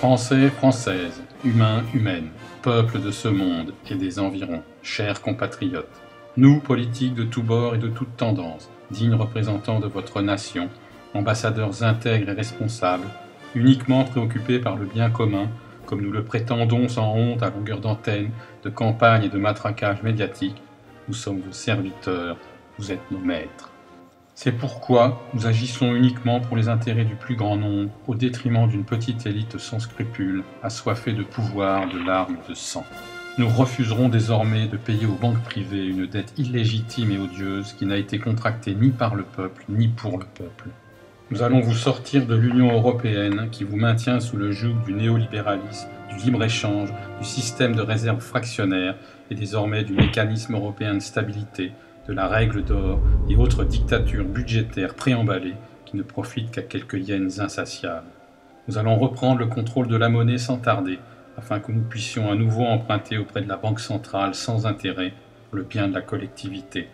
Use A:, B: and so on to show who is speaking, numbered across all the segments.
A: Français, Françaises, humains, humaines, peuples de ce monde et des environs, chers compatriotes, nous, politiques de tous bords et de toutes tendances, dignes représentants de votre nation, ambassadeurs intègres et responsables, uniquement préoccupés par le bien commun, comme nous le prétendons sans honte à longueur d'antenne, de campagne et de matraquage médiatique, nous sommes vos serviteurs, vous êtes nos maîtres. C'est pourquoi nous agissons uniquement pour les intérêts du plus grand nombre, au détriment d'une petite élite sans scrupules, assoiffée de pouvoir, de larmes et de sang. Nous refuserons désormais de payer aux banques privées une dette illégitime et odieuse qui n'a été contractée ni par le peuple, ni pour le peuple. Nous allons vous sortir de l'Union européenne qui vous maintient sous le joug du néolibéralisme, du libre-échange, du système de réserve fractionnaire et désormais du mécanisme européen de stabilité, de la règle d'or et autres dictatures budgétaires préemballées qui ne profitent qu'à quelques hyènes insatiables. Nous allons reprendre le contrôle de la monnaie sans tarder, afin que nous puissions à nouveau emprunter auprès de la Banque centrale sans intérêt pour le bien de la collectivité.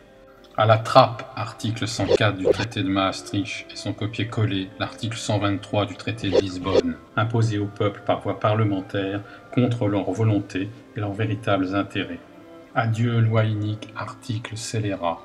A: À la trappe, article 104 du traité de Maastricht et son copier-coller, l'article 123 du traité de Lisbonne, imposé au peuple par voie parlementaire contre leur volonté et leurs véritables intérêts. Adieu loi inique, article scélérat.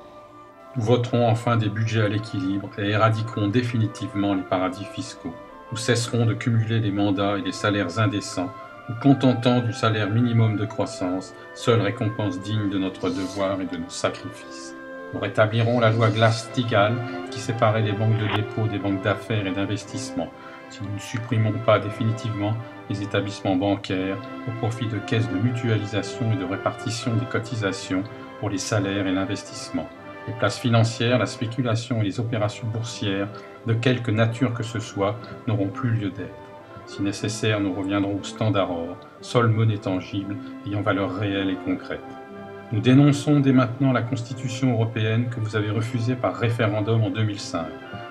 A: Nous voterons enfin des budgets à l'équilibre et éradiquerons définitivement les paradis fiscaux. Nous cesserons de cumuler les mandats et les salaires indécents, nous contentant du salaire minimum de croissance, seule récompense digne de notre devoir et de nos sacrifices. Nous rétablirons la loi Glass-Steagall qui séparait les banques de dépôt des banques d'affaires et d'investissement, si nous ne supprimons pas définitivement les établissements bancaires au profit de caisses de mutualisation et de répartition des cotisations pour les salaires et l'investissement. Les places financières, la spéculation et les opérations boursières, de quelque nature que ce soit, n'auront plus lieu d'être. Si nécessaire, nous reviendrons au standard or, seule monnaie tangible ayant valeur réelle et concrète. Nous dénonçons dès maintenant la Constitution européenne que vous avez refusée par référendum en 2005.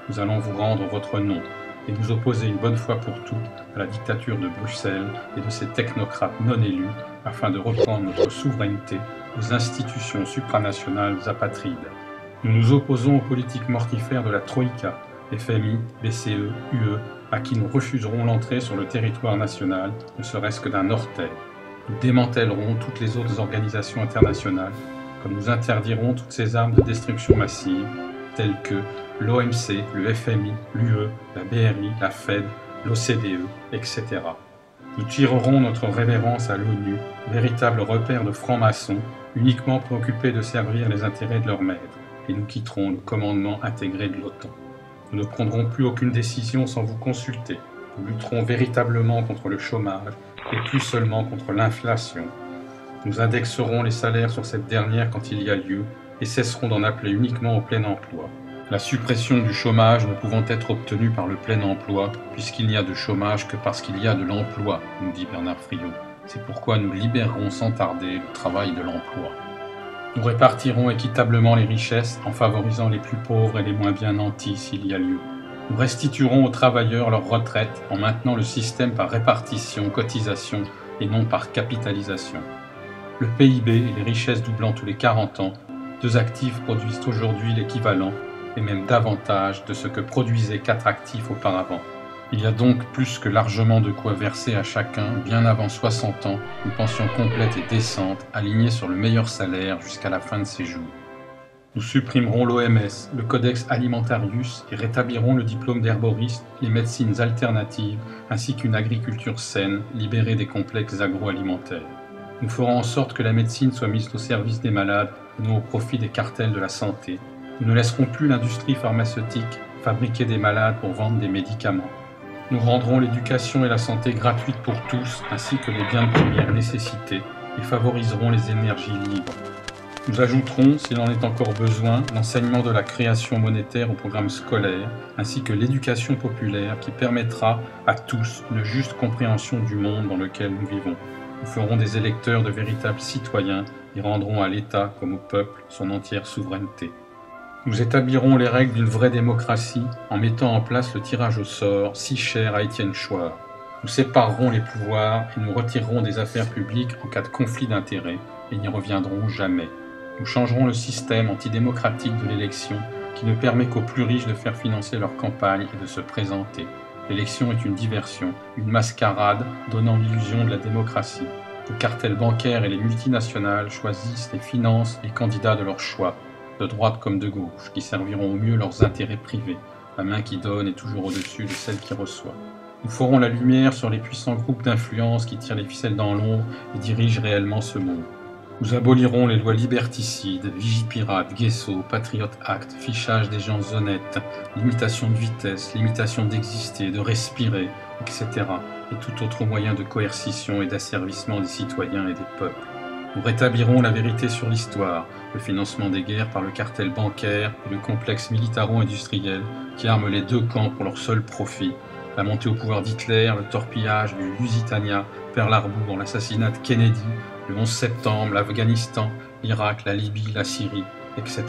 A: Nous allons vous rendre votre nom et nous opposer une bonne fois pour toutes à la dictature de Bruxelles et de ses technocrates non élus afin de reprendre notre souveraineté aux institutions supranationales apatrides. Nous nous opposons aux politiques mortifères de la Troïka, FMI, BCE, UE, à qui nous refuserons l'entrée sur le territoire national, ne serait-ce que d'un orteil. Nous démantèlerons toutes les autres organisations internationales, comme nous interdirons toutes ces armes de destruction massive, telles que l'OMC, le FMI, l'UE, la BRI, la Fed, l'OCDE, etc. Nous tirerons notre révérence à l'ONU, véritable repère de francs-maçons, uniquement préoccupés de servir les intérêts de leurs maîtres, et nous quitterons le commandement intégré de l'OTAN. Nous ne prendrons plus aucune décision sans vous consulter. Nous lutterons véritablement contre le chômage et plus seulement contre l'inflation. Nous indexerons les salaires sur cette dernière quand il y a lieu et cesserons d'en appeler uniquement au plein emploi. La suppression du chômage ne pouvant être obtenue par le plein emploi, puisqu'il n'y a de chômage que parce qu'il y a de l'emploi, nous dit Bernard Friot. C'est pourquoi nous libérerons sans tarder le travail de l'emploi. Nous répartirons équitablement les richesses en favorisant les plus pauvres et les moins bien nantis s'il y a lieu. Nous restituerons aux travailleurs leur retraite en maintenant le système par répartition, cotisation et non par capitalisation. Le PIB et les richesses doublant tous les 40 ans, deux actifs produisent aujourd'hui l'équivalent et même davantage de ce que produisaient 4 actifs auparavant. Il y a donc plus que largement de quoi verser à chacun, bien avant 60 ans, une pension complète et décente, alignée sur le meilleur salaire jusqu'à la fin de ses jours. Nous supprimerons l'OMS, le Codex Alimentarius et rétablirons le diplôme d'herboriste, les médecines alternatives, ainsi qu'une agriculture saine, libérée des complexes agroalimentaires. Nous ferons en sorte que la médecine soit mise au service des malades et non au profit des cartels de la santé. Nous ne laisserons plus l'industrie pharmaceutique fabriquer des malades pour vendre des médicaments. Nous rendrons l'éducation et la santé gratuites pour tous, ainsi que les biens de première nécessité, et favoriserons les énergies libres. Nous ajouterons, s'il en est encore besoin, l'enseignement de la création monétaire au programme scolaire, ainsi que l'éducation populaire qui permettra à tous une juste compréhension du monde dans lequel nous vivons. Nous ferons des électeurs de véritables citoyens et rendrons à l'État, comme au peuple, son entière souveraineté. Nous établirons les règles d'une vraie démocratie en mettant en place le tirage au sort, si cher à Étienne Chouard. Nous séparerons les pouvoirs et nous retirerons des affaires publiques en cas de conflit d'intérêts et n'y reviendrons jamais. Nous changerons le système antidémocratique de l'élection qui ne permet qu'aux plus riches de faire financer leur campagne et de se présenter. L'élection est une diversion, une mascarade donnant l'illusion de la démocratie. Les cartels bancaires et les multinationales choisissent et financent les candidats de leur choix, de droite comme de gauche, qui serviront au mieux leurs intérêts privés. La main qui donne est toujours au-dessus de celle qui reçoit. Nous ferons la lumière sur les puissants groupes d'influence qui tirent les ficelles dans l'ombre et dirigent réellement ce monde. Nous abolirons les lois liberticides, Vigipirate, Guesso, Patriot Act, fichage des gens honnêtes, limitation de vitesse, limitation d'exister, de respirer, etc. et tout autre moyen de coercition et d'asservissement des citoyens et des peuples. Nous rétablirons la vérité sur l'histoire, le financement des guerres par le cartel bancaire et le complexe militaro-industriel qui arment les deux camps pour leur seul profit, la montée au pouvoir d'Hitler, le torpillage du Lusitania, Pearl Harbor, l'assassinat de Kennedy, le 11 septembre, l'Afghanistan, l'Irak, la Libye, la Syrie, etc.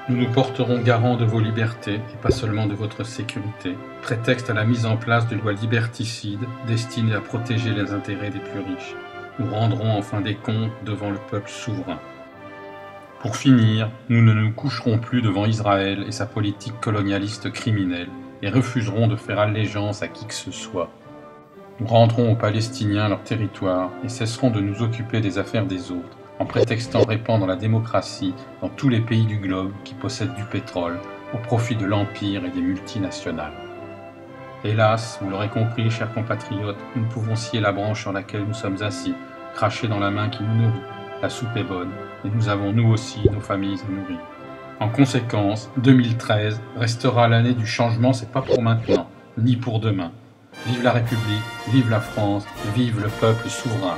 A: Nous nous porterons garants de vos libertés et pas seulement de votre sécurité, prétexte à la mise en place de lois liberticides destinées à protéger les intérêts des plus riches. Nous rendrons enfin des comptes devant le peuple souverain. Pour finir, nous ne nous coucherons plus devant Israël et sa politique colonialiste criminelle et refuserons de faire allégeance à qui que ce soit. Nous rendrons aux Palestiniens leur territoire et cesserons de nous occuper des affaires des autres, en prétextant répandre la démocratie dans tous les pays du globe qui possèdent du pétrole, au profit de l'Empire et des multinationales. Hélas, vous l'aurez compris, chers compatriotes, nous ne pouvons scier la branche sur laquelle nous sommes assis, cracher dans la main qui nous nourrit. La soupe est bonne, et nous avons nous aussi nos familles à nourrir. En conséquence, 2013 restera l'année du changement, c'est pas pour maintenant, ni pour demain. Vive la République, vive la France, vive le peuple souverain.